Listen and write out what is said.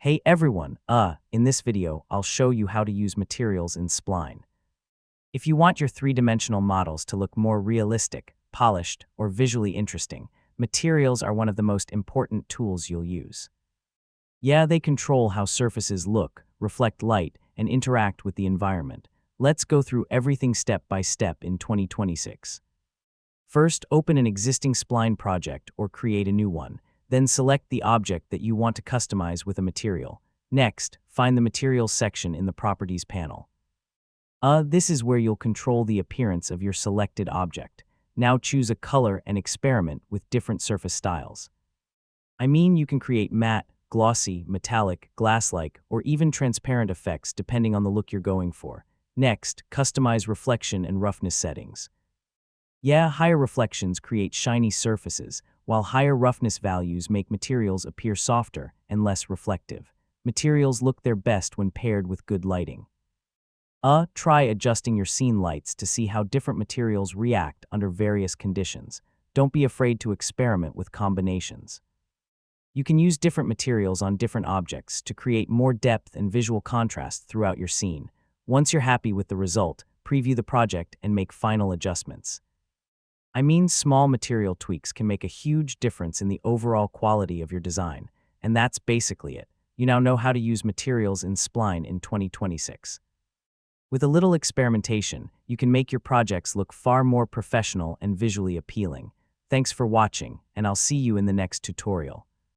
Hey everyone, in this video, I'll show you how to use materials in Spline. If you want your three-dimensional models to look more realistic, polished, or visually interesting, materials are one of the most important tools you'll use. Yeah, they control how surfaces look, reflect light, and interact with the environment. Let's go through everything step by step in 2026. First, open an existing Spline project or create a new one. Then select the object that you want to customize with a material. Next, find the Materials section in the Properties panel. This is where you'll control the appearance of your selected object. Now choose a color and experiment with different surface styles. You can create matte, glossy, metallic, glass-like, or even transparent effects depending on the look you're going for. Next, customize reflection and roughness settings. Yeah, higher reflections create shiny surfaces, while higher roughness values make materials appear softer and less reflective. Materials look their best when paired with good lighting. Try adjusting your scene lights to see how different materials react under various conditions. Don't be afraid to experiment with combinations. You can use different materials on different objects to create more depth and visual contrast throughout your scene. Once you're happy with the result, preview the project and make final adjustments. Small material tweaks can make a huge difference in the overall quality of your design, and that's basically it. You now know how to use materials in Spline in 2026. With a little experimentation, you can make your projects look far more professional and visually appealing. Thanks for watching, and I'll see you in the next tutorial.